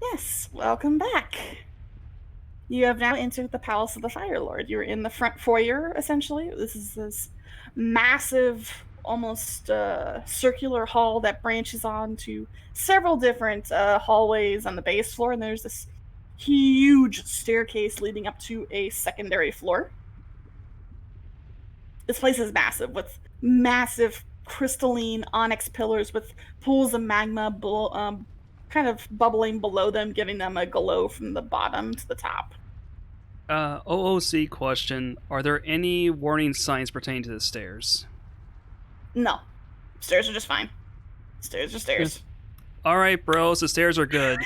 Yes, welcome back. You have now entered the Palace of the Fire Lord. You're in the front foyer, essentially. This is this massive, almost circular hall that branches onto several different hallways on the base floor, and there's this huge staircase leading up to a secondary floor. This place is massive, with massive crystalline onyx pillars with pools of magma kind of bubbling below them, giving them a glow from the bottom to the top. OOC question. Are there any warning signs pertaining to the stairs? No. Stairs are just fine. Stairs are stairs. Alright, bros, the stairs are good.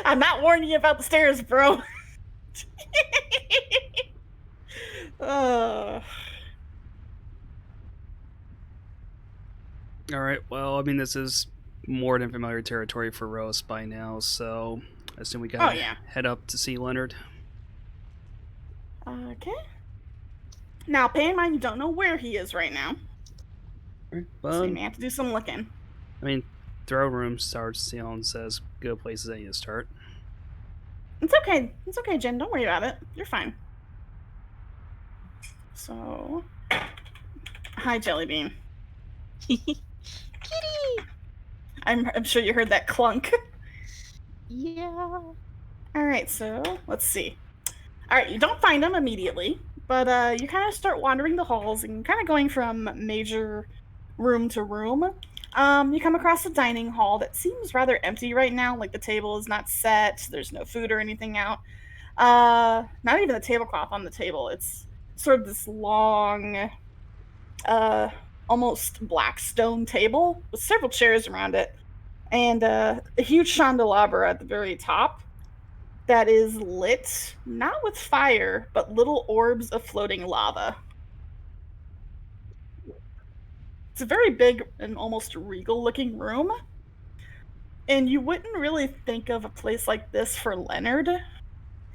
I'm not warning you about the stairs, bro. Alright, well, I mean, this is more than familiar territory for Rose by now, so I assume we gotta head up to see Leonard. Okay. Now, pay in mind, you don't know where he is right now. So you may have to do some looking. I mean, throne room starts, and says good places I need to start. It's okay. It's okay, Jen. Don't worry about it. You're fine. So, hi, Jellybean. Kitty! I'm sure you heard that clunk. Yeah. All right, so let's see. All right, you don't find him immediately, but you kind of start wandering the halls and kind of going from major room to room. You come across a dining hall that seems rather empty right now. Like the table is not set. There's no food or anything out. Not even the tablecloth on the table. It's sort of this long, almost black stone table with several chairs around it, and a huge candelabra at the very top that is lit, not with fire, but little orbs of floating lava. It's a very big and almost regal-looking room, and you wouldn't really think of a place like this for Leonard.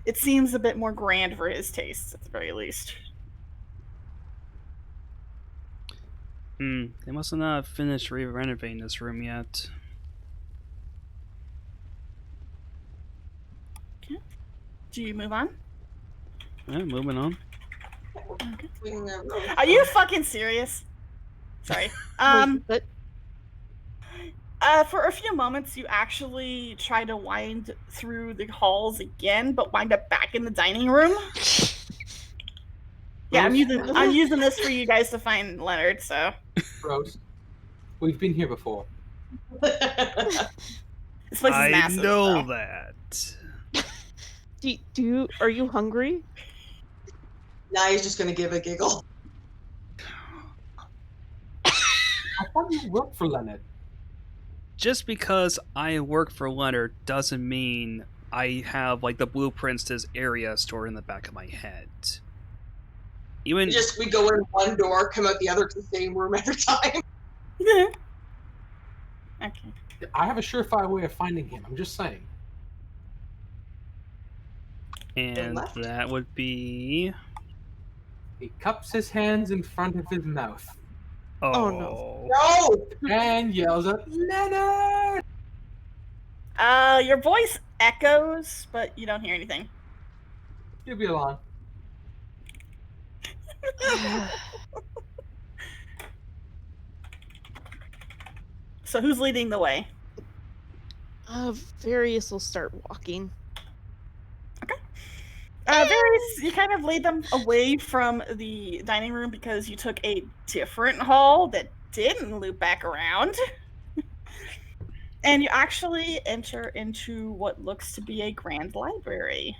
It seems a bit more grand for his tastes, at the very least. They must have not finished renovating this room yet. Okay. Do you move on? Yeah, moving on. Okay. Are you fucking serious? Sorry. For a few moments, you actually try to wind through the halls again, but wind up back in the dining room. Yeah, I'm using this for you guys to find Leonard. So, Rose, we've been here before. This place is massive. I know that. Are you hungry? Now he's just gonna give a giggle. I thought you worked for Leonard. Just because I work for Leonard doesn't mean I have like the blueprints to his area stored in the back of my head. Even we go in one door, come out the other to the same room every time. Okay. I have a surefire way of finding him. I'm just saying. And that would be... He cups his hands in front of his mouth. Oh no. No! And yells at Leonard! Your voice echoes, but you don't hear anything. You'll be along. So who's leading the way? Various will start walking. Okay. Various, you kind of lead them away from the dining room because you took a different hall that didn't loop back around. And you actually enter into what looks to be a grand library.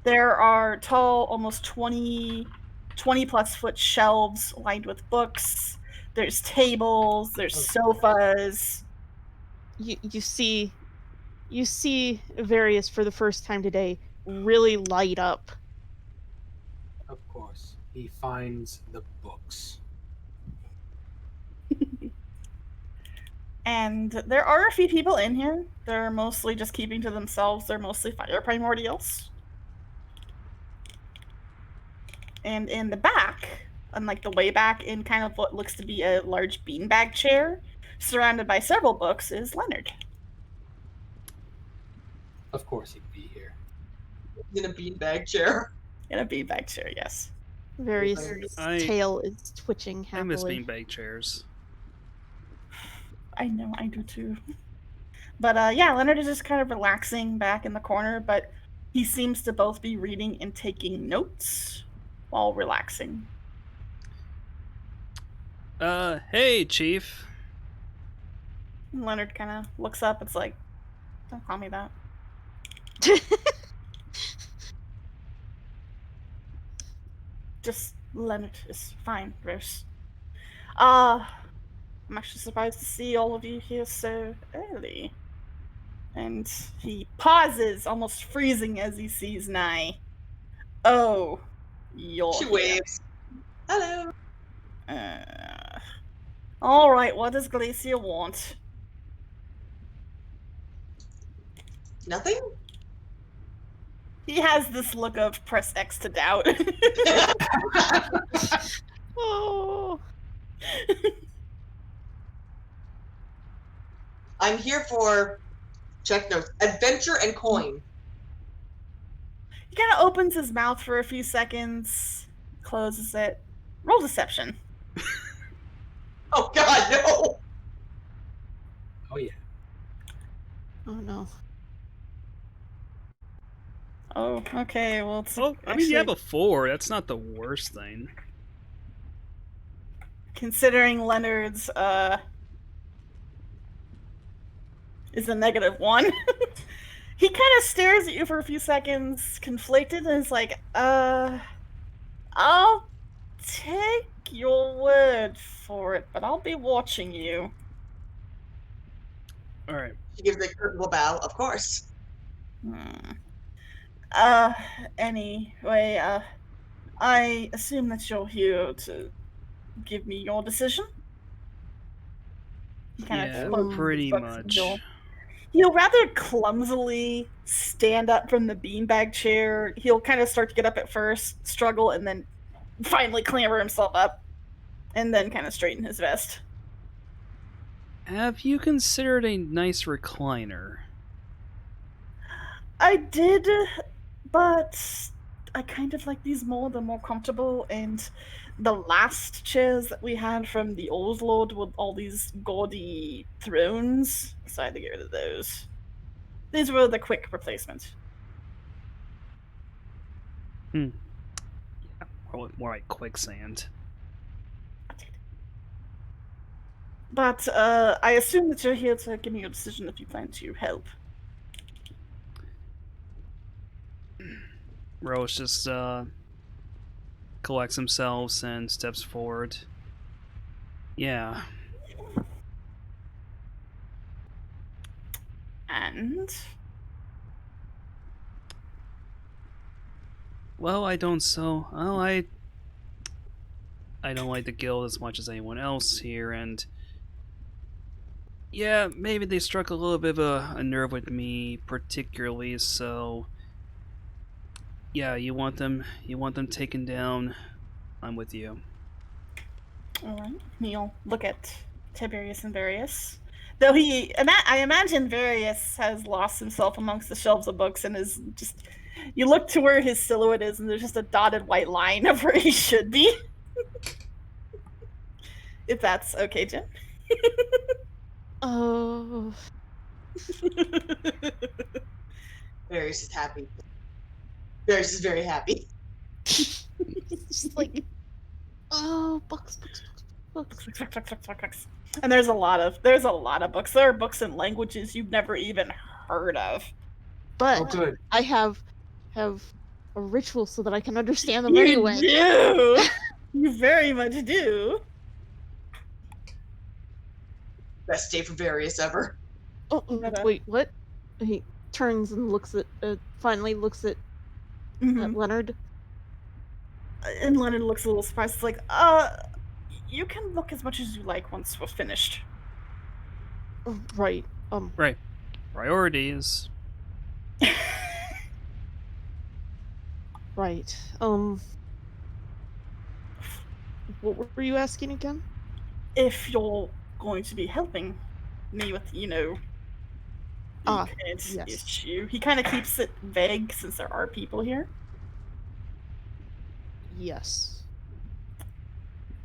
There are tall, almost 20 plus foot shelves lined with books. There's tables, there's sofas. You see Various for the first time today really light up. Of course. He finds the books. And there are a few people in here. They're mostly just keeping to themselves. They're mostly fire primordials. And in the back, unlike the way back, in kind of what looks to be a large beanbag chair, surrounded by several books, is Leonard. Of course he'd be here. In a beanbag chair. In a beanbag chair, yes. Various tail is twitching I miss happily. beanbag chairs. I know, I do too. But yeah, Leonard is just kind of relaxing back in the corner, but he seems to both be reading and taking notes while relaxing. Hey, Chief. And Leonard kind of looks up. It's like, don't call me that. Just Leonard is fine, Rose. I'm actually surprised to see all of you here so early. And he pauses, almost freezing as he sees Nye. Oh, you're She here. waves. Hello. All right, what does Glacia want? Nothing? He has this look of press X to doubt. Oh. I'm here for, check notes, adventure and coin. He kind of opens his mouth for a few seconds, closes it. Roll deception. Oh god, no! Oh yeah. Oh no. Oh, okay, well, it's Well, I mean, you have a 4. That's not the worst thing. considering Leonard's, is a -1. He kind of stares at you for a few seconds, conflicted, and is like, I'll take your word for it, but I'll be watching you. Alright. She gives a critical bow, of course. Anyway, I assume that you're here to give me your decision? He kind Yeah, of closes his pretty books and much. He'll rather clumsily stand up from the beanbag chair. He'll kind of start to get up at first, struggle, and then finally clamber himself up, and then kind of straighten his vest. Have you considered a nice recliner? I did, but I kind of like these more. They're more comfortable, and the last chairs that we had from the old lord with all these gaudy thrones, so I had to get rid of those. These were the quick replacement. Yeah, more like quicksand. But I assume that you're here to give me your decision if you plan to help. Rose just collects himself and steps forward. Yeah. And Well, I don't like the guild as much as anyone else here, and yeah, maybe they struck a little bit of a nerve with me particularly, so yeah, you want them taken down, I'm with you. alright, you'll look at Tiberius and Various. Though I imagine Various has lost himself amongst the shelves of books and is just, you look to where his silhouette is and there's just a dotted white line of where he should be. If that's okay, Jen. Oh. Various is happy. Various is very happy. Just like, oh, books. And there's a lot of books. There are books in languages you've never even heard of. But Oh good. I have a ritual so that I can understand them You anyway. do. You very much do. Best day for Various ever. Oh, But, wait, what? He turns and looks at, finally looks at Leonard. And Leonard looks a little surprised. It's like, you can look as much as you like once we're finished. Right. Right. Priorities. Right. What were you asking again? If you're going to be helping me with, Ah, could yes. issue. He kind of keeps it vague since there are people here. Yes.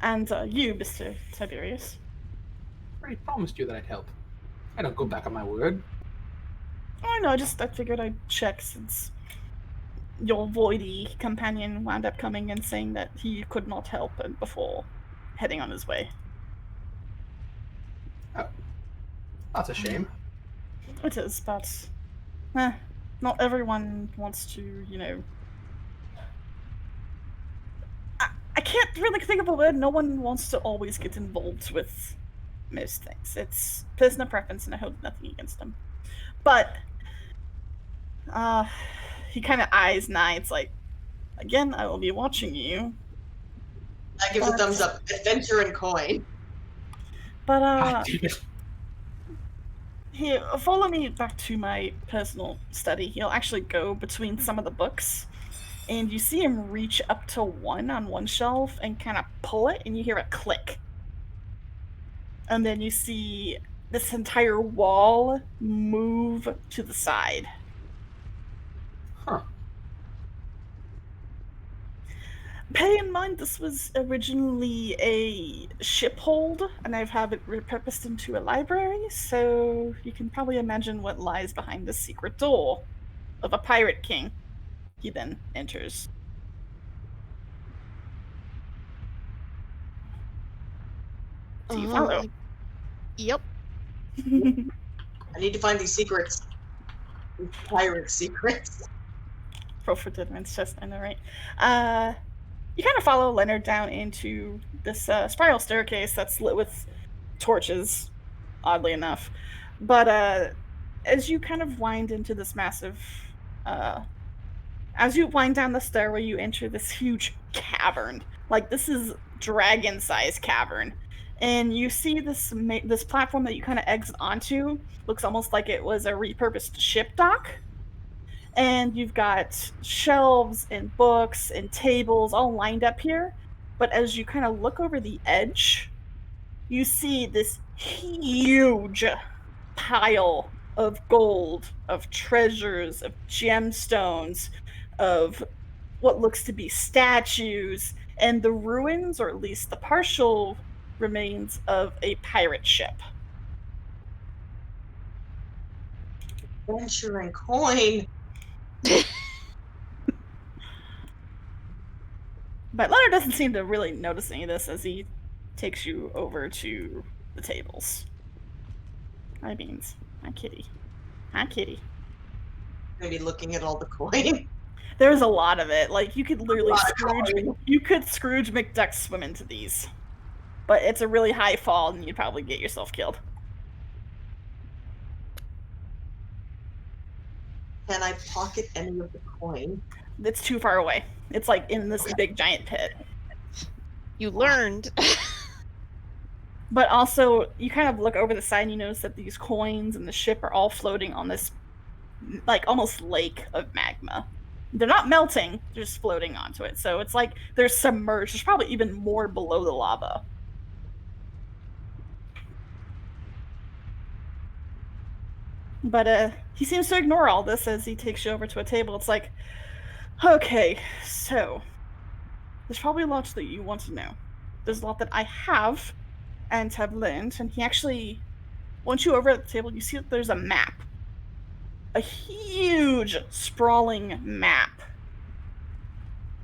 And you, Mr. Tiberius. I promised you that I'd help. I don't go back on my word. Oh, no, I figured I'd check since your voidy companion wound up coming and saying that he could not help before heading on his way. Oh, that's a shame. It is, but not everyone wants to, you know. I can't really think of a word. No one wants to always get involved with most things. It's personal preference, and I hold nothing against them. But he kind of eyes Knights like, again, I will be watching you. I give a thumbs up. Adventure and coin. But here, follow me back to my personal study. He'll actually go between some of the books, and you see him reach up to one on one shelf and kind of pull it, and you hear a click. And then you see this entire wall move to the side. Huh. Pay in mind, this was originally a ship hold, and I've had it repurposed into a library, so you can probably imagine what lies behind the secret door of a pirate king. He then enters. Do you follow? Yep. I need to find these secrets. These pirate secrets. Roll for Deadman's chest, I know, right? You kind of follow Leonard down into this spiral staircase that's lit with torches, oddly enough. But as you kind of wind into this massive, as you wind down the stairway, you enter this huge cavern. Like, this is dragon-sized cavern. And you see this platform that you kind of exit onto. Looks almost like it was a repurposed ship dock. And you've got shelves and books and tables all lined up here. But as you kind of look over the edge, you see this huge pile of gold, of treasures, of gemstones, of what looks to be statues, and the ruins, or at least the partial remains, of a pirate ship. Adventure and coin. But Leonard doesn't seem to really notice any of this as he takes you over to the tables. Hi, Beans. Hi, Kitty. Hi, Kitty. Maybe looking at all the coin. There's a lot of it. Like, you could literally lot of Scrooge McDuck swim into these. But it's a really high fall, and you'd probably get yourself killed. Can I pocket any of the coin? It's too far away. It's like in this big giant pit. You learned. But also, you kind of look over the side and you notice that these coins and the ship are all floating on this, like, almost lake of magma. They're not melting, they're just floating onto it. So it's like they're submerged. There's probably even more below the lava. But he seems to ignore all this as he takes you over to a table. It's like, okay, so there's probably a lot that you want to know. There's a lot that I have and have learned. And he actually, once you over at the table, you see that there's a map. A huge, sprawling map.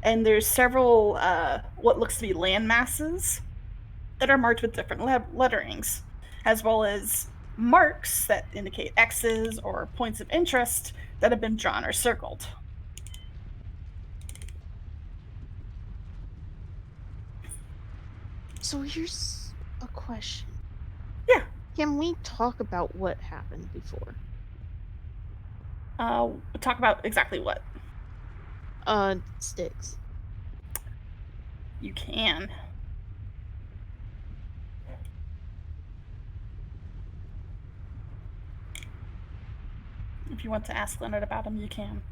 And there's several, what looks to be land masses that are marked with different letterings, as well as marks that indicate X's or points of interest that have been drawn or circled. So here's a question. Yeah. Can we talk about what happened before? Talk about exactly what? Sticks. You can. If you want to ask Leonard about him, you can.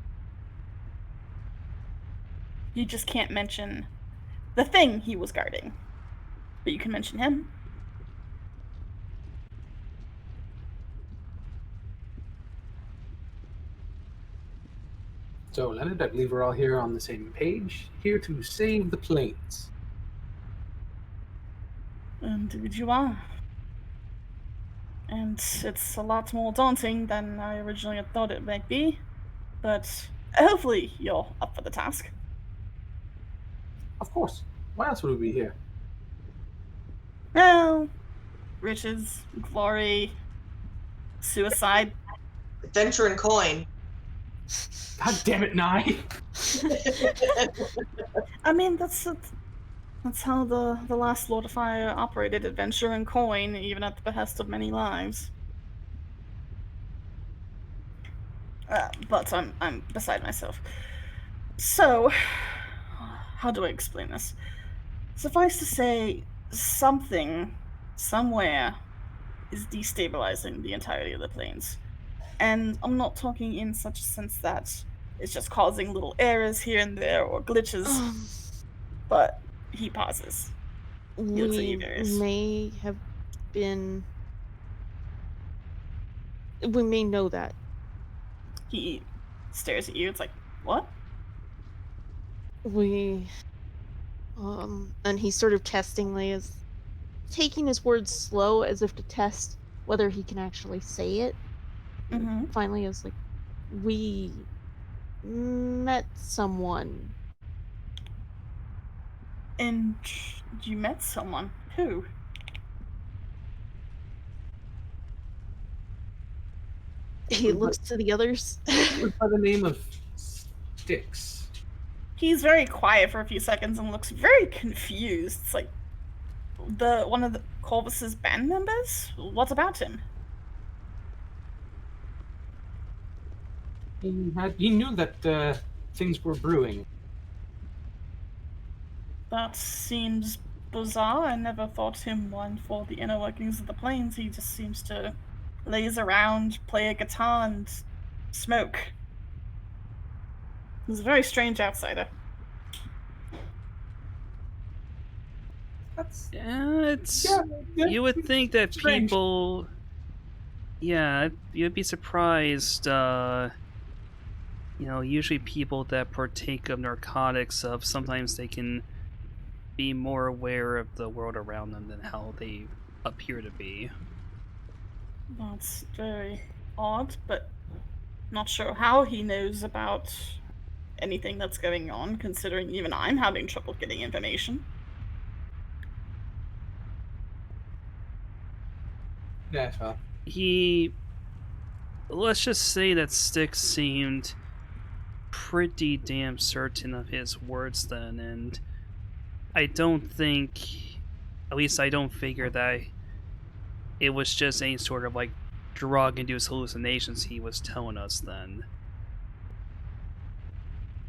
You just can't mention the thing he was guarding. But you can mention him. So, Leonard, I believe we're all here on the same page, here to save the planes. Indeed you are. And it's a lot more daunting than I originally had thought it might be. But hopefully you're up for the task. Of course. Why else would we be here? Well, riches, glory, suicide. Adventure and coin. God damn it, Nye! I mean, that's how the last Lord of Fire operated: adventure and coin, even at the behest of many lives. But I'm beside myself. So, how do I explain this? Suffice to say, something, somewhere, is destabilizing the entirety of the planes. And I'm not talking in such a sense that it's just causing little errors here and there or glitches, but he pauses. He looks at you, We Darius. may have been. We may know that. He stares at you. It's like, what? We. And he sort of testingly is taking his words slow as if to test whether he can actually say it. Mm-hmm. Finally, is like, we met someone. And you met someone. Who? He looks to the others. By the name of Styx. He's very quiet for a few seconds and looks very confused. It's like, one of the Corvus's band members? What about him? He knew that things were brewing. That seems bizarre. I never thought him one for the inner workings of the planes. He just seems to laze around, play a guitar, and smoke. He's a very strange outsider. That's You would think that strange. people... Yeah, you'd be surprised, usually people that partake of narcotics, sometimes they can be more aware of the world around them than how they appear to be. That's very odd, but not sure how he knows about anything that's going on, considering even I'm having trouble getting information. Yeah, well. Let's just say that Styx seemed pretty damn certain of his words then, and I don't think, at least I don't figure that it was just any sort of like drug-induced hallucinations he was telling us then.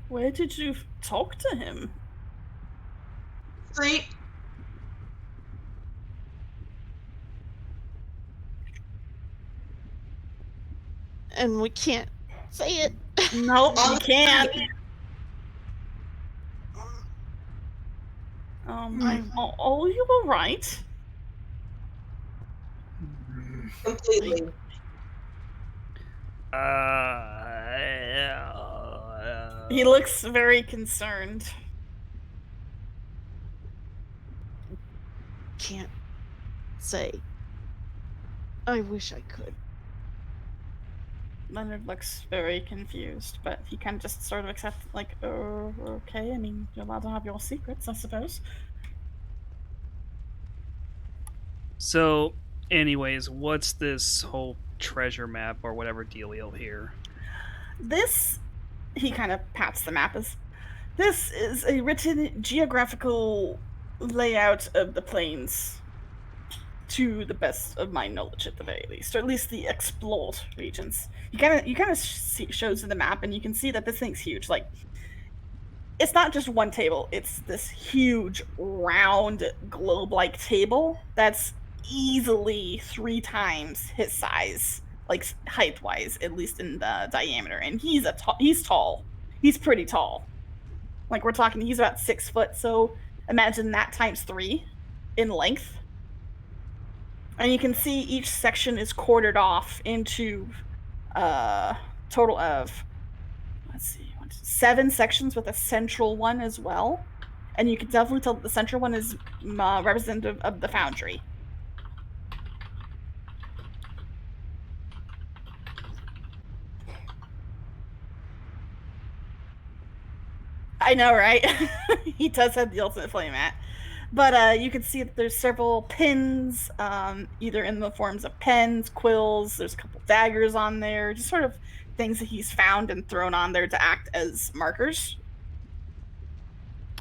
Where did you talk to him? Street. And we can't say it. Nope, On you the can't. street. Are you alright? Completely. He looks very concerned. Can't say. I wish I could. Leonard looks very confused, but he kind of just sort of accepts, like, oh, okay, I mean, you're allowed to have your secrets, I suppose. So, anyways, what's this whole treasure map or whatever dealio here? This, he kind of pats the map as, this is a written geographical layout of the plains, to the best of my knowledge at the very least, or at least the explored regions. You kind of shows in the map, and you can see that this thing's huge. Like, it's not just one table, it's this huge round globe-like table that's easily 3 times his size, like height-wise, at least in the diameter. And he's tall. He's pretty tall. Like, we're talking, he's about 6 foot, so imagine that times 3 in length. And you can see each section is quartered off into a total of, let's see, 1, around 7 sections with a central one as well. And you can definitely tell that the central one is representative of the Foundry. I know, right? He does have the ultimate flame mat. But you can see that there's several pins, either in the forms of pens, quills, there's a couple daggers on there, just sort of things that he's found and thrown on there to act as markers.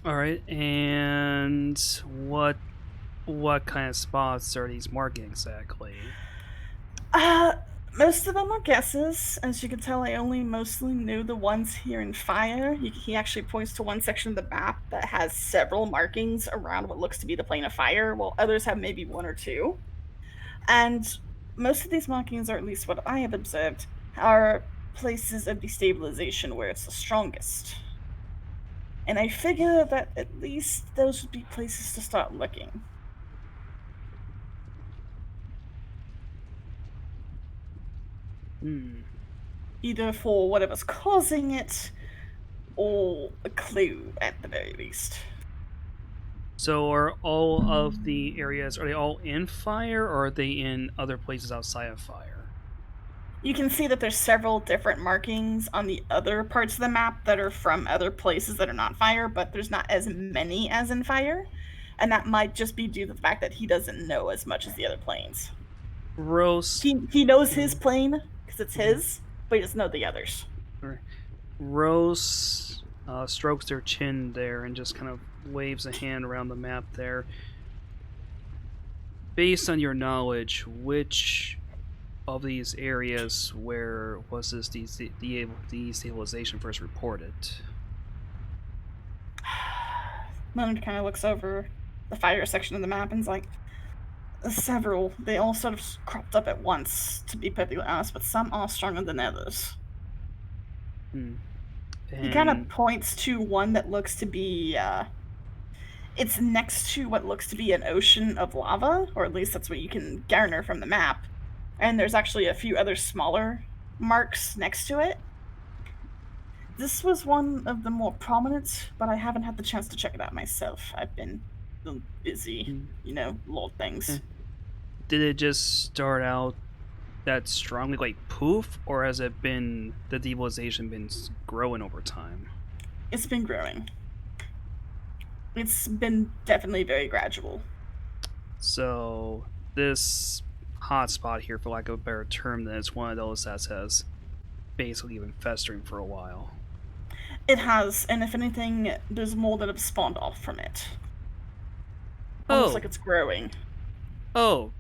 All right, and what kind of spots are these marking exactly? Most of them are guesses. As you can tell, I only mostly knew the ones here in fire. He actually points to one section of the map that has several markings around what looks to be the plane of fire, while others have maybe 1 or 2. And most of these markings, or at least what I have observed, are places of destabilization where it's the strongest. And I figure that at least those would be places to start looking. Either for whatever's causing it, or a clue at the very least. So are all of the areas, are they all in fire, or are they in other places outside of fire? You can see that there's several different markings on the other parts of the map that are from other places that are not fire, but there's not as many as in fire. And that might just be due to the fact that he doesn't know as much as the other planes. Rose, He knows his plane, because it's his, but he doesn't know the others. Rose strokes their chin there and just kind of waves a hand around the map there. Based on your knowledge, which of these areas where was this destabilization first reported? Leonard kind of looks over the fire section of the map and is like, several. They all sort of cropped up at once, to be perfectly honest, but some are stronger than others. He kind of points to one that looks to be, it's next to what looks to be an ocean of lava, or at least that's what you can garner from the map. And there's actually a few other smaller marks next to it. This was one of the more prominent, but I haven't had the chance to check it out myself. I've been busy, little things. Did it just start out that strongly, like poof, or has it been, the debilization been growing over time? It's been growing. It's been definitely very gradual. So this hotspot here, for lack of a better term, then it's one of those that has basically been festering for a while. It has, and if anything, there's more that have spawned off from it. Almost like it's growing. Oh,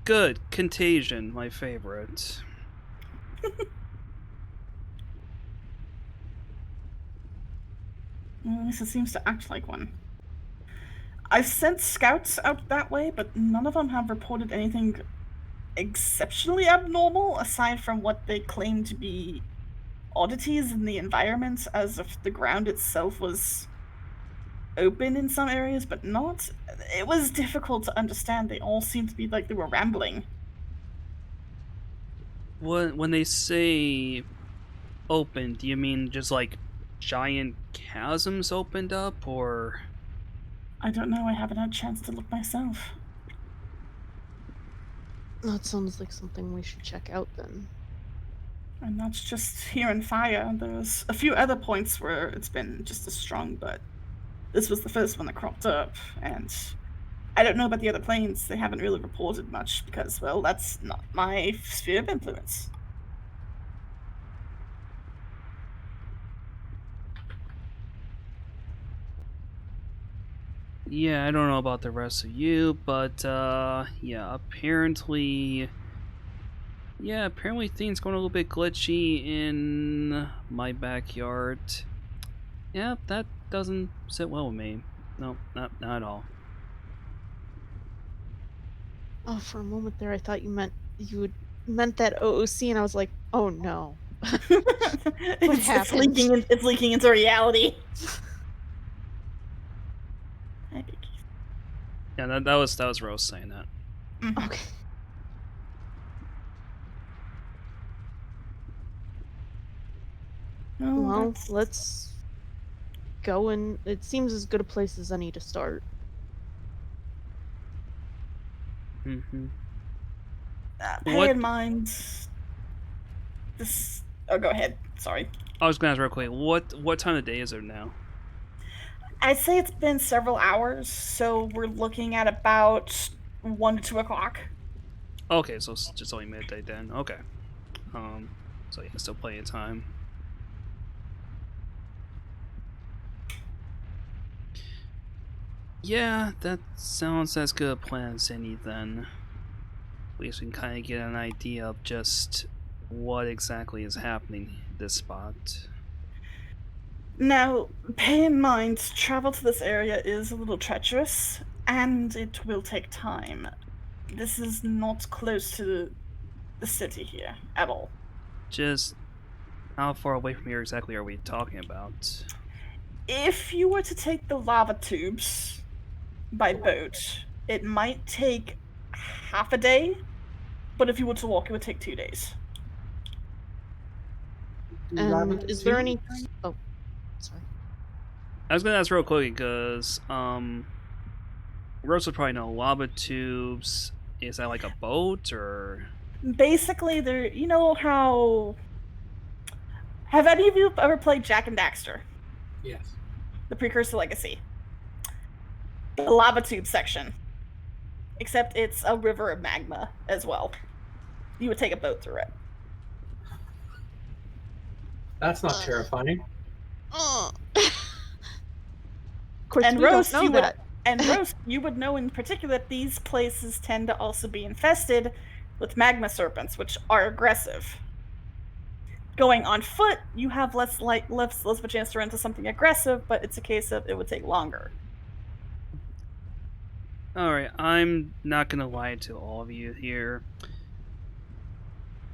good. Contagion, my favorite. At least it seems to act like one. I've sent scouts out that way, but none of them have reported anything exceptionally abnormal, aside from what they claim to be oddities in the environment, as if the ground itself was open in some areas, but not. It was difficult to understand. They all seemed to be like they were rambling. When they say open, do you mean just like giant chasms opened up, or? I don't know. I haven't had a chance to look myself. That sounds like something we should check out then. And that's just here in fire. There's a few other points where it's been just as strong, but this was the first one that cropped up. And I don't know about the other planes. They haven't really reported much because, well, that's not my sphere of influence. Yeah, I don't know about the rest of you, but yeah, apparently things going a little bit glitchy in my backyard. Yeah, that doesn't sit well with me. No, not at all. Oh, for a moment there, I thought you meant that OOC, and I was like, oh no. What happened? It's leaking into reality. Yeah, that was Rose saying that. Mm-hmm. Okay. Oh, Well, that's- let's go, and it seems as good a place as any to start. Mm-hmm. pay What? in mind this. Oh, go ahead. Sorry. I was gonna ask real quick. What time of day is it now? I'd say it's been several hours, so we're looking at about 1 to 2 o'clock. Okay, so it's just only midday then. Okay. So yeah, still plenty of time. Yeah, that sounds as good a plan as any then. At least we can kind of get an idea of just what exactly is happening in this spot. Now, pay in mind, travel to this area is a little treacherous, and it will take time. This is not close to the city here at all. Just how far away from here exactly are we talking about? If you were to take the lava tubes by boat, it might take half a day, but if you were to walk, it would take 2 days. And is there any? Oh, sorry. I was gonna ask real quick because Rose would probably know lava tubes. Is that like a boat or? Basically, there. You know how? Have any of you ever played Jack and Daxter, Yes. the precursor Legacy? The lava tube section, except it's a river of magma as well. You would take a boat through it. That's not terrifying. Of course, And we Rose, don't know that. You would know in particular that these places tend to also be infested with magma serpents, which are aggressive. Going on foot, you have less of a chance to run into something aggressive, but it's a case of it would take longer. Alright, I'm not gonna lie to all of you here.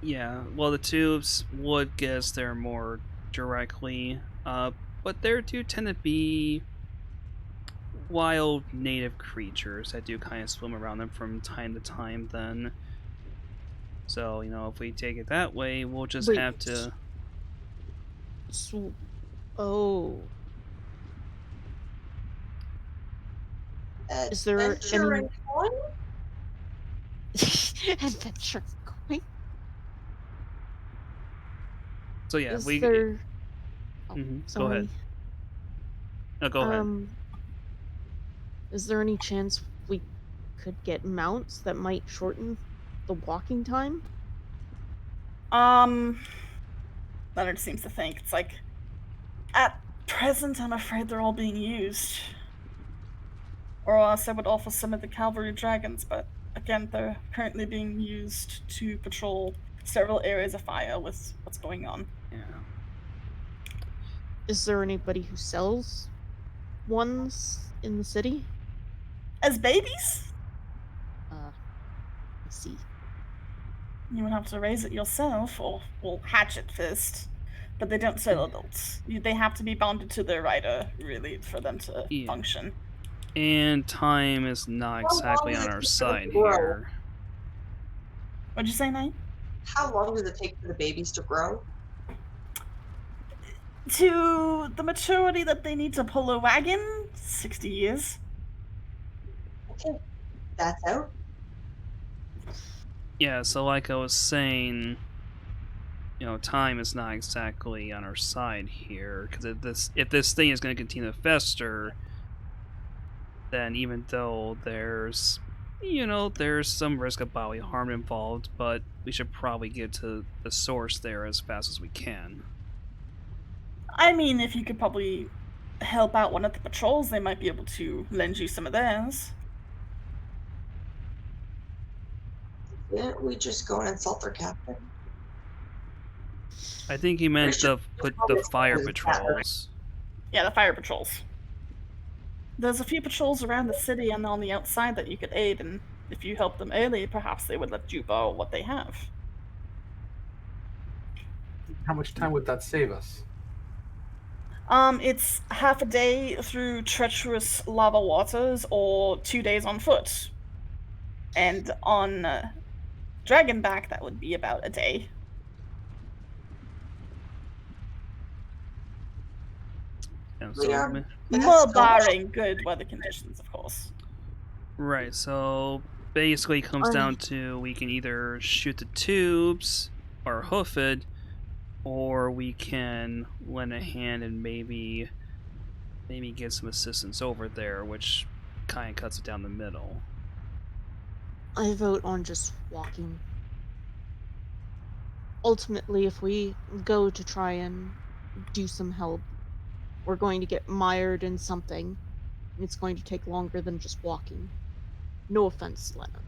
Yeah, well, the tubes would get us there more directly, but there do tend to be wild native creatures that do kind of swim around them from time to time then. So, if we take it that way, we'll just Wait. have to... Oh, is there Adventure any and fun? adventure going? So yeah, Is we... there? Oh, Mhm, go sorry. ahead. No, go ahead. Is there any chance we could get mounts that might shorten the walking time? Leonard seems to think it's like, at present, I'm afraid they're all being used. Or else I would offer some of the cavalry dragons, but again, they're currently being used to patrol several areas of fire with what's going on. Yeah. Is there anybody who sells ones in the city? As babies, I see. you would have to raise it yourself, or hatch it first. But they don't sell adults. They have to be bonded to their rider, really, for them to Yeah. function. And time is not exactly on our side here. What'd you say, Knight? How long does it take for the babies to grow? To the maturity that they need to pull a wagon, 60 years. Okay, that's out. Yeah, so like I was saying, time is not exactly on our side here, because if this thing is going to continue to fester, then even though there's some risk of bodily harm involved, but we should probably get to the source there as fast as we can. I mean, if you could probably help out one of the patrols, they might be able to lend you some of theirs. Didn't we just go and insult their captain? I think he meant to put the fire patrols. Yeah, the fire patrols. There's a few patrols around the city and on the outside that you could aid, and if you help them early, perhaps they would let you borrow what they have. How much time would that save us? It's half a day through treacherous lava waters, or 2 days on foot. And on Dragonback, that would be about a day. Yeah, We are- so, That's More cool. barring good weather conditions, of course. right, so basically it comes down to we can either shoot the tubes or hoof it, or we can lend a hand and maybe get some assistance over there, which kind of cuts it down the middle. I vote on just walking. Ultimately, if we go to try and do some help, we're going to get mired in something, and it's going to take longer than just walking. No offense, Leonard.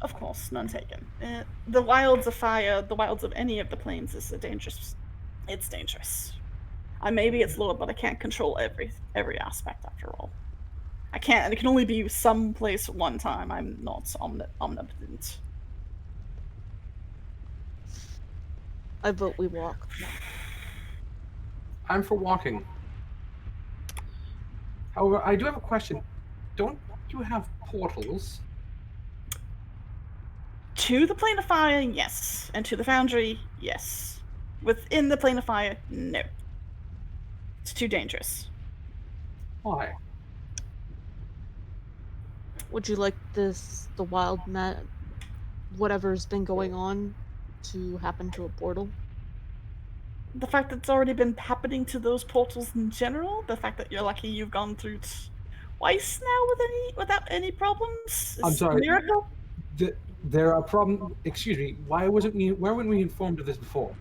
Of course, none taken. The wilds of fire, the wilds of any of the plains is dangerous. It's dangerous. Maybe it's Lord, but I can't control every aspect after all. I can't, and it can only be some place at one time. I'm not omnipotent. I vote we walk. I'm for walking. However, I do have a question. Don't you have portals? To the plane of fire, yes. And to the foundry, yes. Within the plane of fire, no. It's too dangerous. Why? Would you like the wild whatever's been going on to happen to a portal? The fact that it's already been happening to those portals in general, the fact that you're lucky you've gone through twice now without any problems, I'm is sorry. a miracle. There are problems. Excuse me. Why weren't we informed of this before?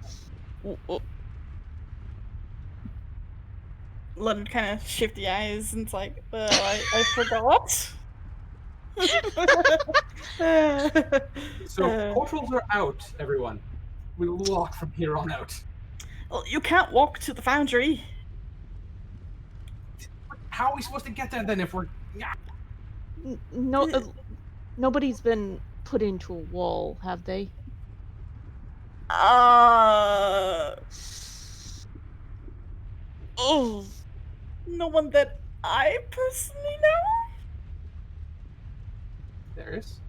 Leonard kind of shifty eyes and it's like, I forgot. So portals are out, everyone. We'll walk from here on out. Well, you can't walk to the foundry. How are we supposed to get there then if we're? No, nobody's been put into a wall, have they? Oh, no one that I personally know. There is.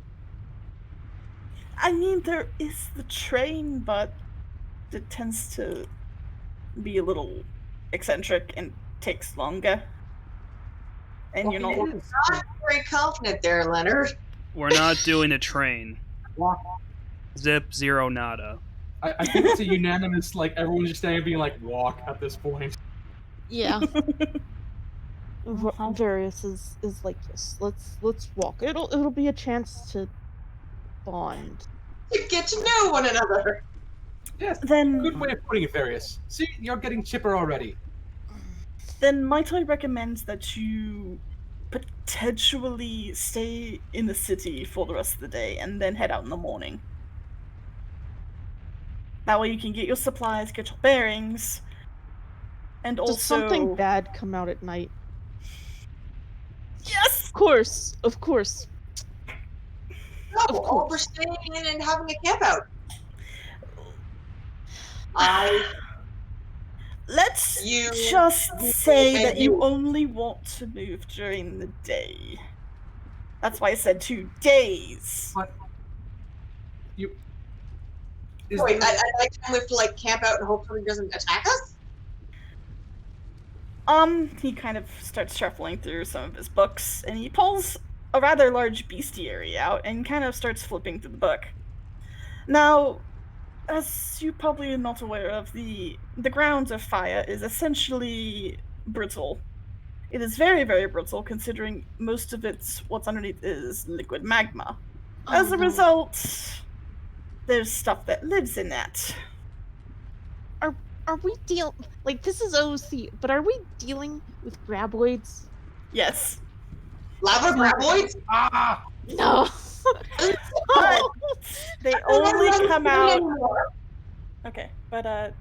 I mean, there is the train, but it tends to be a little eccentric and takes longer. And you're not. Walking is. Not very confident there, Leonard. We're not doing a train. Walk. Zip, zero, nada. I think it's a unanimous, like, everyone's just standing being like, walk at this point. Yeah. Various is like, yes, let's walk. It'll be a chance to bond. To get to know one another. Yes, Then, good way of putting it, Various. See, you're getting chipper already. then might I recommend that you potentially stay in the city for the rest of the day and then head out in the morning. That way you can get your supplies, get your bearings, and also... Does something bad come out at night? Yes! Of course. No, or we're staying in and having a camp out. Let's You- just say and that you you- only want to move during the day. That's why I said 2 days. But you. Is Wait, there- at nighttime we have to like camp out and hope somebody doesn't attack us? He kind of starts shuffling through some of his books, and he pulls a rather large bestiary out and kind of starts flipping through the book. Now, as you probably are not aware of, the ground of fire is essentially brittle. It is very, very brittle, considering most of what's underneath is liquid magma. As a no. result, there's stuff that lives in that. Are we like, this is OC, but are we dealing with graboids? Yes. Lava graboids? Ah! No. But they only come out... Okay, but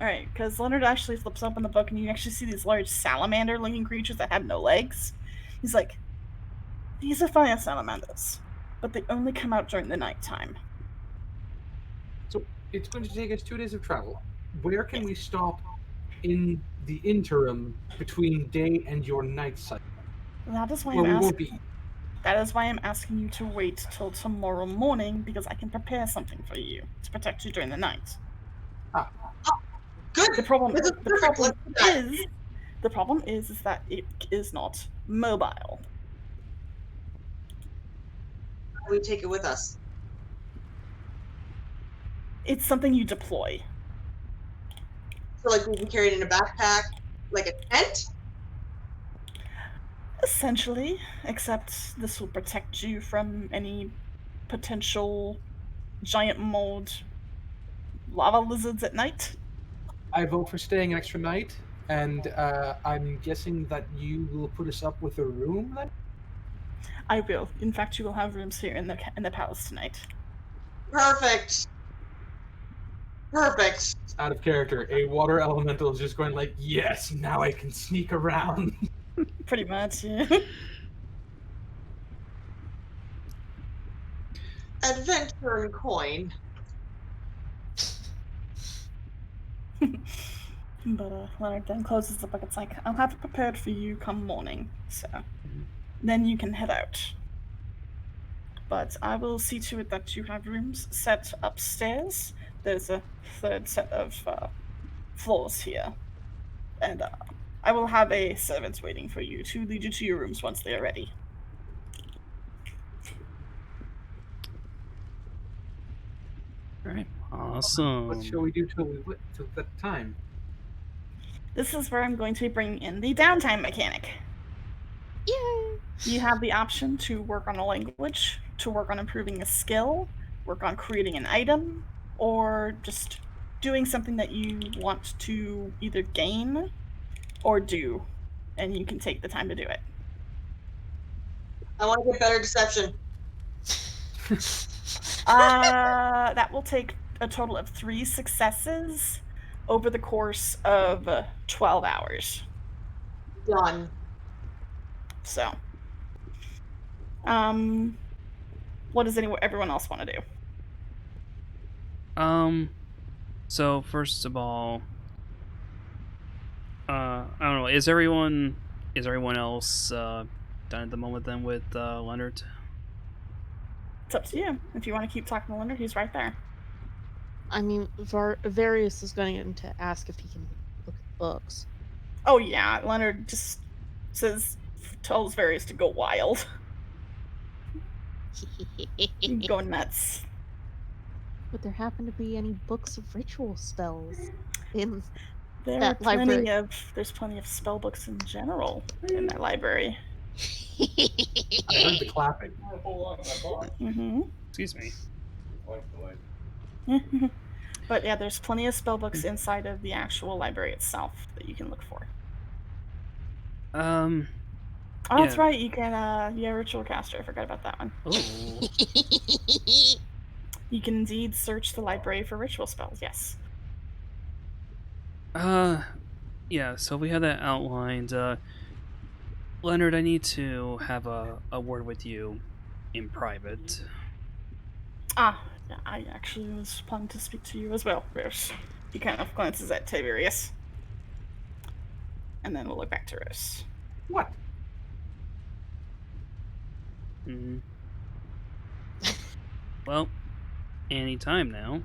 alright, because Leonard actually flips open the book and you actually see these large salamander-looking creatures that have no legs. He's like, these are fire salamanders, but they only come out during the nighttime. So it's going to take us 2 days of travel. Where can we stop in the interim between day and your night cycle? That is why Where we I'm won't be. That is why I'm asking you to wait till tomorrow morning, because I can prepare something for you to protect you during the night. Ah. Good. The problem This is perfect. is The problem is that it is not mobile. We take it with us. It's something you deploy. So, like, we can carry it in a backpack, like a tent? Essentially, except this will protect you from any potential giant mold lava lizards at night. I vote for staying an extra night, and I'm guessing that you will put us up with a room then? I will. In fact, you will have rooms here in the palace tonight. Perfect. Perfect. Out of character, a water elemental is just going like, yes, now I can sneak around. Pretty much, yeah. Adventure and coin. But Leonard then closes the book. It's like, I'll have it prepared for you come morning. So Mhm. then you can head out. But I will see to it that you have rooms set upstairs. There's a third set of floors here. And I will have a servant waiting for you to lead you to your rooms once they are ready. All right. Awesome. What shall we do till that time? This is where I'm going to be bringing in the downtime mechanic. Yay! You have the option to work on a language, to work on improving a skill, work on creating an item, or just doing something that you want to either gain or do, and you can take the time to do it. I want to get better deception. That will take a total of 3 successes over the course of 12 hours. Done. So, what does everyone else want to do? So first of all, I don't know. Is everyone else done at the moment then with Leonard? It's up to you. If you want to keep talking to Leonard, he's right there. I mean, Various is going to ask if he can look at books. Oh yeah, Leonard just tells Various to go wild. Go nuts. Would there happen to be any books of ritual spells in There's that library? plenty of spell books in general in that library. I heard the clapping. Mm-hmm. Excuse me. But yeah, there's plenty of spell books inside of the actual library itself that you can look for. Um. Oh, that's Yeah. right. You can ritual caster. I forgot about that one. Oh. You can indeed search the library for ritual spells. Yes. Yeah. So we had that outlined. Leonard, I need to have a word with you in private. Ah, yeah, I actually was planning to speak to you as well, Rose. He kind of glances at Tiberius. And then we'll look back to Rose. What? Hmm. Well, anytime now.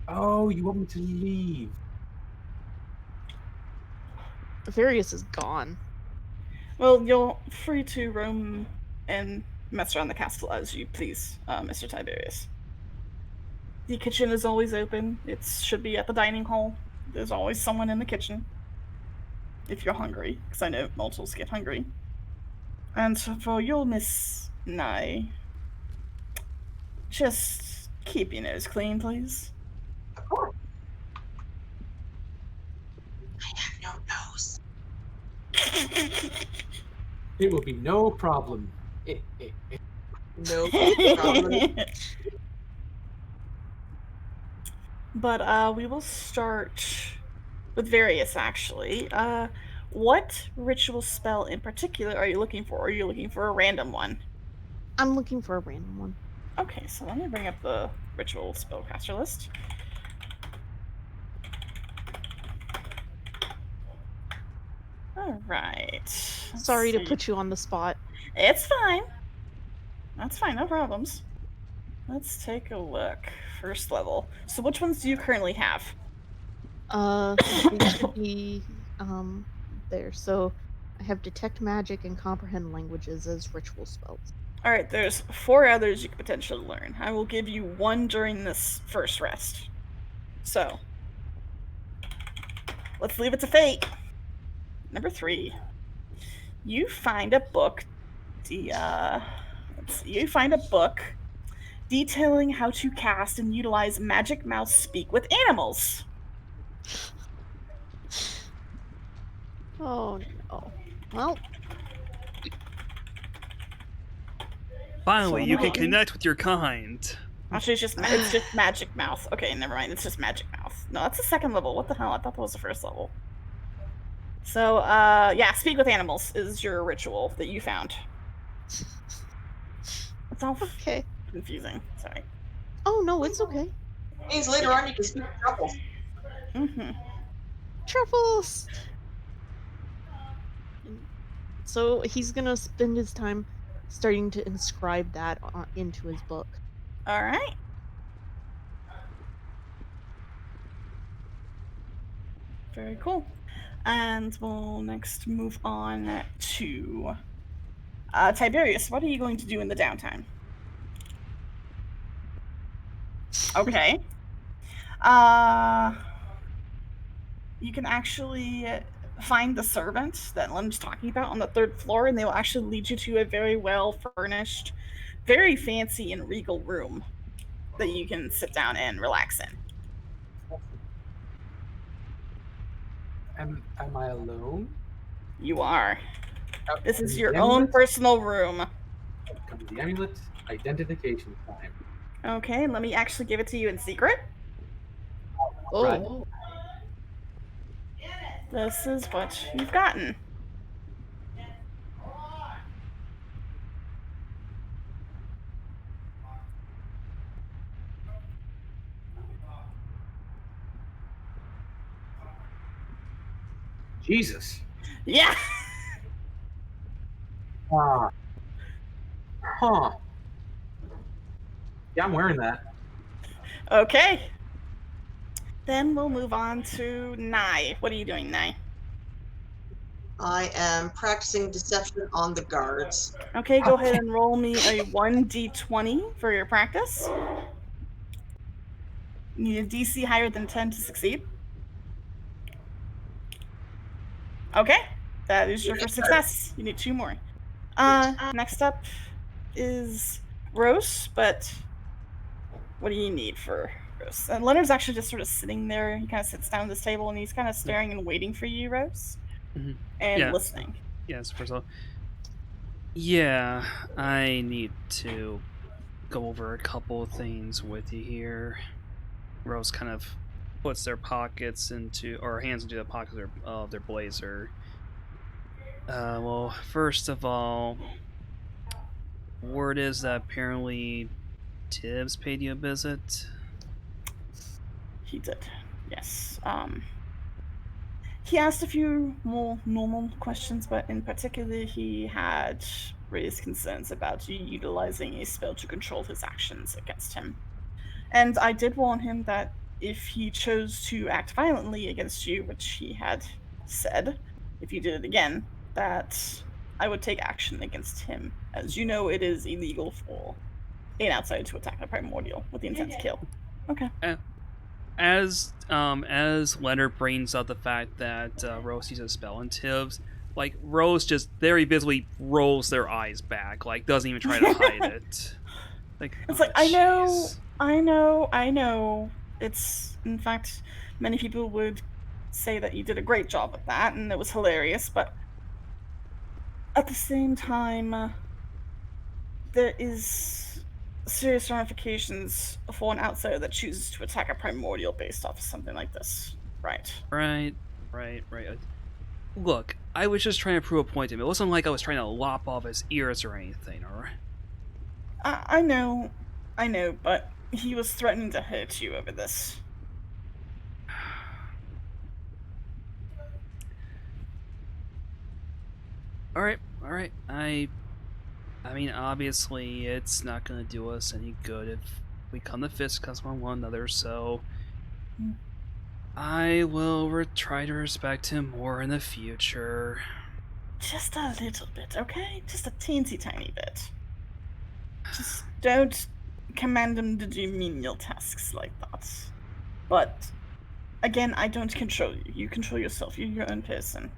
Oh, you want me to leave? Various is gone. Well, you're free to roam and mess around the castle as you please, Mr. Tiberius. The kitchen is always open. It should be at the dining hall. There's always someone in the kitchen. If you're hungry, because I know mortals get hungry. And for you, Miss Nye, just keep your nose clean, please. Of course. I have no nose. It will be no problem. No problem. But we will start with Various, actually. What ritual spell in particular are you looking for? Or are you looking for a random one? I'm looking for a random one. Okay, so let me bring up the ritual spellcaster list. Alright. Sorry to put you on the spot. It's fine. That's fine, no problems. Let's take a look. First level. So which ones do you currently have? It should be there. So I have detect magic and comprehend languages as ritual spells. All right, there's 4 others you could potentially learn. I will give you 1 during this first rest. So, let's leave it to fate. Number 3. You find a book. You find a book detailing how to cast and utilize magic mouse speak with animals. Oh no. Well, Finally, So you can let me- connect with your kind. Actually, it's just magic mouth. Okay, never mind. It's just magic mouth. No, that's the 2nd level. What the hell? I thought that was the 1st level. So, yeah, speak with animals is your ritual that you found. It's all okay. confusing. Sorry. Oh no, it's okay. Means later on you can speak truffles. Mm-hmm. Truffles. So he's gonna spend his time starting to inscribe that into his book. All right. Very cool. And we'll next move on to Tiberius. What are you going to do in the downtime? Okay. You can actually find the servant that Lem's talking about on the 3rd floor, and they will actually lead you to a very well furnished, very fancy and regal room that you can sit down and relax in. Am I alone? You are. This is Comes your the own amulet. personal room. Comes the amulet. Identification time. Okay, let me actually give it to you in secret. Oh, Right. This is what you've gotten. Jesus. Yeah. Ah. Huh. Yeah, I'm wearing that. Okay. Then we'll move on to Nai. What are you doing, Nai? I am practicing deception on the guards. Okay, go ahead and roll me a 1d20 for your practice. You need a DC higher than 10 to succeed. Okay, that is your first success. You need 2 more. Next up is Rose, but what do you need for Rose? And Leonard's actually just sort of sitting there. He kind of sits down at this table and he's kind of staring and waiting for you, Rose, Mhm. and Yeah. listening. Yes, first of all. Yeah, I need to go over a couple of things with you here. Rose kind of puts their pockets into, or hands into the pockets of their blazer. Well, first of all, word is that apparently Tibbs paid you a visit. He did, yes. He asked a few more normal questions, but in particular, he had raised concerns about you utilizing a spell to control his actions against him. And I did warn him that if he chose to act violently against you, which he had said, if you did it again, that I would take action against him. As you know, it is illegal for an outsider to attack a primordial with the intent to kill. Okay. As Leonard brings up the fact that Rose uses a spell on Tibbs, like Rose just very visibly rolls their eyes back, like doesn't even try to hide it. Like It's oh, like, I know, jeez. I know. It's, in fact, many people would say that you did a great job at that, and it was hilarious, but at the same time, there is serious ramifications for an outsider that chooses to attack a primordial based off of something like this. Right. Right. Look, I was just trying to prove a point to him. It wasn't like I was trying to lop off his ears or anything, alright? I know, but he was threatening to hurt you over this. Alright. I mean, obviously, it's not gonna do us any good if we come to fisticuffs with one another, so I will try to respect him more in the future. Just a little bit, okay? Just a teensy tiny bit. Just don't command him to do menial tasks like that. But again, I don't control you. You control yourself. You're your own person.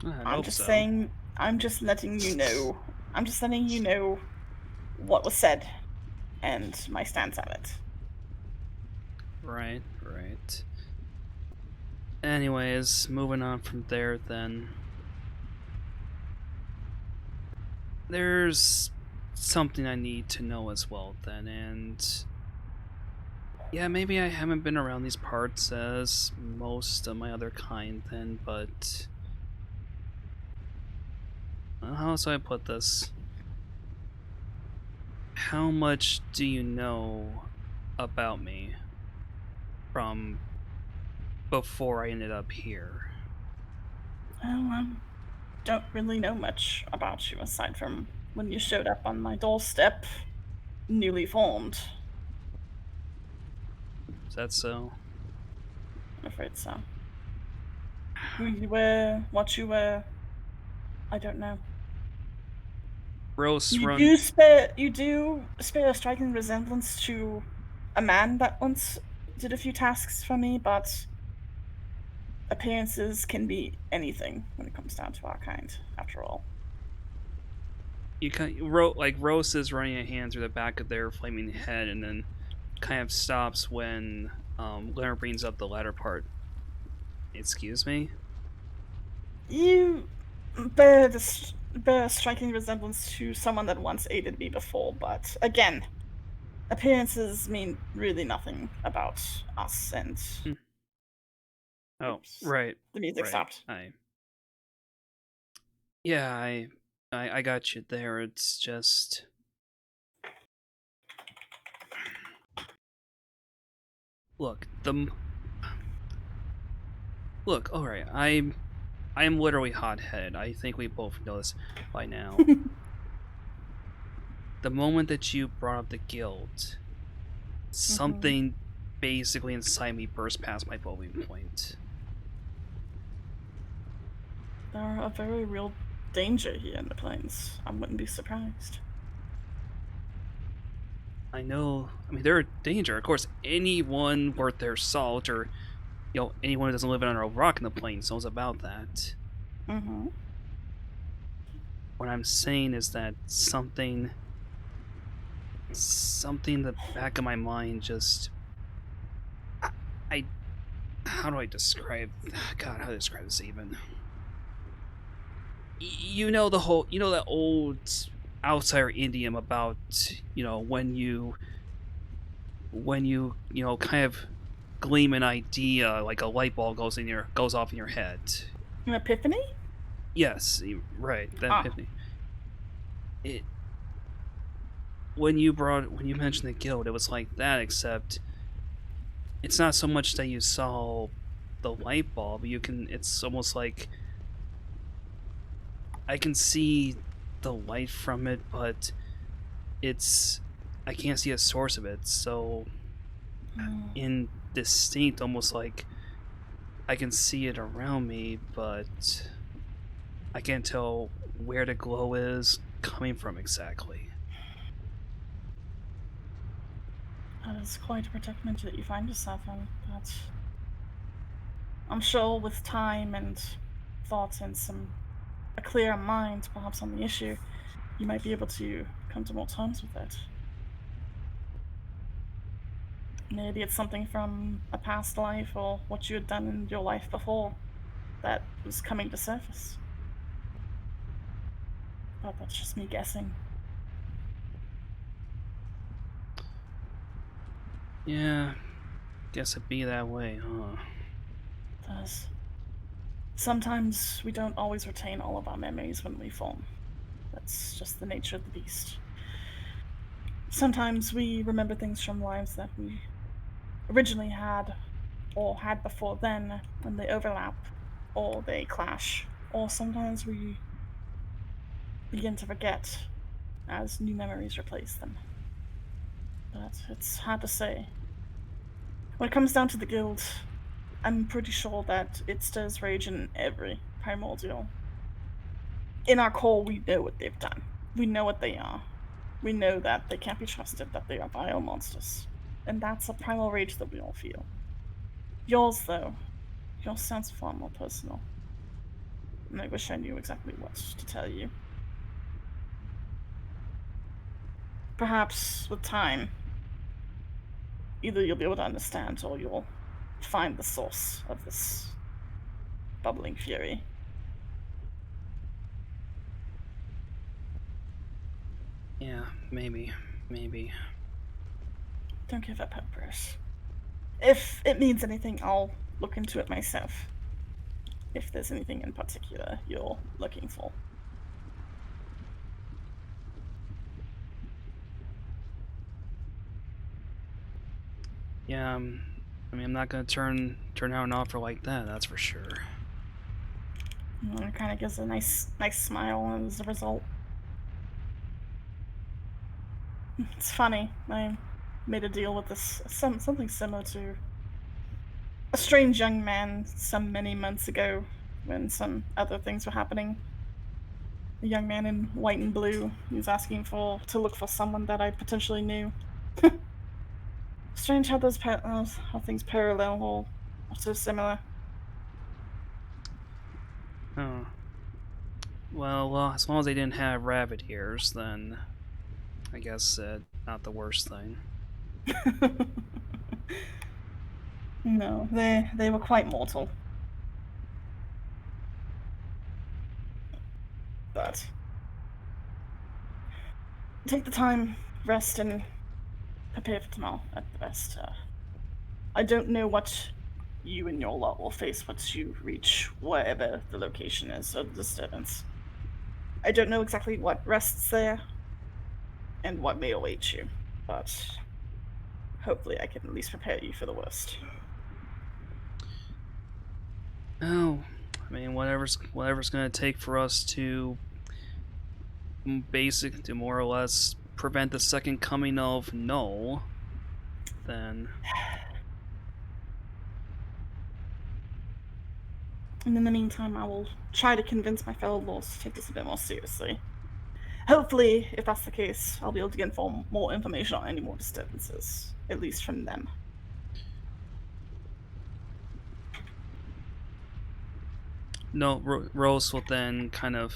I I'm hope just so. saying, I'm just letting you know. I'm just letting you know what was said and my stance on it. Right. Anyways, moving on from there then. There's something I need to know as well then, and yeah, maybe I haven't been around these parts as most of my other kind then, but how do I put this? How much do you know about me from before I ended up here? Well, I don't really know much about you aside from when you showed up on my doorstep, newly formed. Is that so? I'm afraid so. Who you were, what you were, I don't know. Rose You run. do spare a striking resemblance to a man that once did a few tasks for me, but appearances can be anything when it comes down to our kind, after all. You kind like Rose is running a hand through the back of their flaming head, and then kind of stops when Leonard brings up the latter part. Excuse me. You bear a striking resemblance to someone that once aided me before, but again, appearances mean really nothing about us, and Hmm. Oh, oops, right, the music right. stopped. Yeah, I got you there. It's just look look. All right, I'm literally hot-headed. I think we both know this by now. The moment that you brought up the guild, something basically inside me burst past my boiling point. There are a very real danger here in the plains. I wouldn't be surprised. I know. I mean, they're a danger. Of course, anyone worth their salt, or anyone who doesn't live under a rock in the plains knows about that. Mm-hmm. What I'm saying is that something in the back of my mind just I how do I describe God, how do I describe this even? You know the whole that old outsider idiom about when you kind of gleam an idea, like a light bulb goes off in your head. An epiphany? Yes, right, that Ah. epiphany. It when you mentioned the guild, it was like that, except it's not so much that you saw the light bulb. It's almost like I can see the light from it, but it's I can't see a source of it. So indistinct, almost like I can see it around me, but I can't tell where the glow is coming from exactly. That is quite a predicament that you find yourself in, but I'm sure with time and thought and a clear mind perhaps on the issue, you might be able to come to more terms with it. Maybe it's something from a past life or what you had done in your life before that was coming to surface. But that's just me guessing. Yeah, guess it'd be that way, huh? It does. Sometimes we don't always retain all of our memories when we form. That's just the nature of the beast. Sometimes we remember things from lives that we originally had or had before then, and they overlap or they clash. Or sometimes we begin to forget as new memories replace them. But it's hard to say. When it comes down to the guild, I'm pretty sure that it stirs rage in every primordial. In our core, we know what they've done. We know what they are. We know that they can't be trusted, that they are vile monsters. And that's a primal rage that we all feel. Yours, though, yours sounds far more personal. And I wish I knew exactly what to tell you. Perhaps with time, either you'll be able to understand or you'll find the source of this bubbling fury. Yeah, maybe. Don't give up hope, Bruce. If it means anything, I'll look into it myself. If there's anything in particular you're looking for. Yeah, I mean, I'm not gonna turn down an offer like that. That's for sure. And it kind of gives a nice smile as a result. It's funny. I made a deal with this something similar to a strange young man some many months ago when some other things were happening. A young man in white and blue. He was asking to look for someone that I potentially knew. Strange how how things parallel or so similar. Oh. Well, as long as they didn't have rabbit ears, then I guess not the worst thing. No, they were quite mortal. But take the time, rest, and prepare for tomorrow at the best. I don't know what you and your lot will face once you reach wherever the location is of the disturbance. I don't know exactly what rests there and what may await you, but hopefully I can at least prepare you for the worst. Oh, I mean, whatever's gonna take for us to to more or less prevent the second coming of Null, then. And in the meantime, I will try to convince my fellow lords to take this a bit more seriously. Hopefully, if that's the case, I'll be able to get more information on any more disturbances, at least from them. No, Rose will then kind of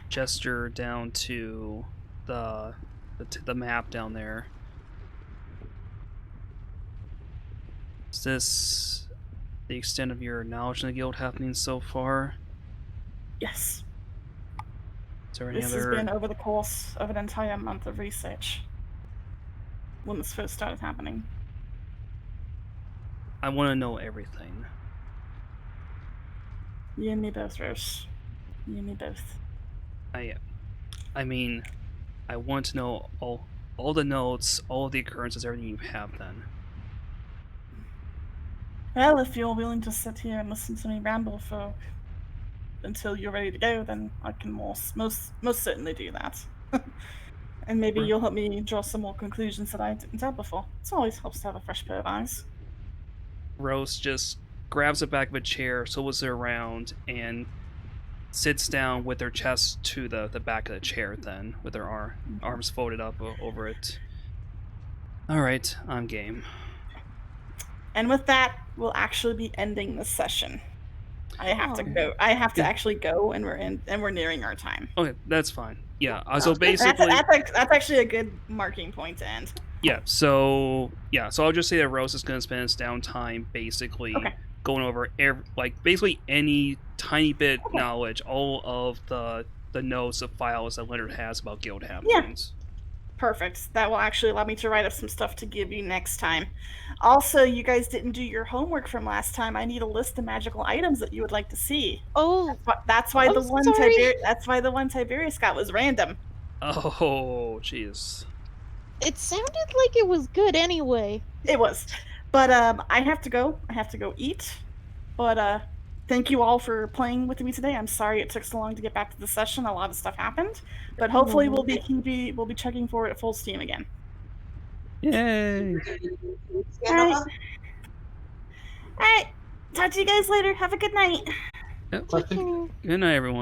gesture down to the map down there. Is this the extent of your knowledge of the guild happening so far? Yes. Is there any This other? has been over the course of an entire month of research when this first started happening. I want to know everything. You and me both, Rose. You and me both. I mean, I want to know all the notes, all of the occurrences, everything you have. Then. Well, if you're willing to sit here and listen to me ramble for until you're ready to go, then I can most certainly do that. And maybe you'll help me draw some more conclusions that I didn't have before. It always helps to have a fresh pair of eyes. Rose just grabs the back of a chair, swivels it around, and sits down with her chest to the back of the chair, then, with her arms folded up over it. Alright, I'm game. And with that, we'll actually be ending the session. I have to go. I have to actually go, and we're nearing our time. Okay, that's fine. Yeah, so basically... That's actually a good marking point to end. So I'll just say that Rose is going to spend its downtime basically going over basically any tiny bit knowledge, all of the notes of files that Leonard has about guild happenings. Perfect. That will actually allow me to write up some stuff to give you next time. Also, you guys didn't do your homework from last time. I need a list of magical items that you would like to see. Oh, that's why the one sorry. That's why the one Tiberius got was random. Oh, jeez. It sounded like it was good anyway. It was, but I have to go. I have to go eat. But thank you all for playing with me today. I'm sorry it took so long to get back to the session. A lot of stuff happened, but hopefully we'll be checking for it at full steam again. Yay! All right. talk to you guys later. Have a good night. Yep. Question? Take care. Good night, everyone.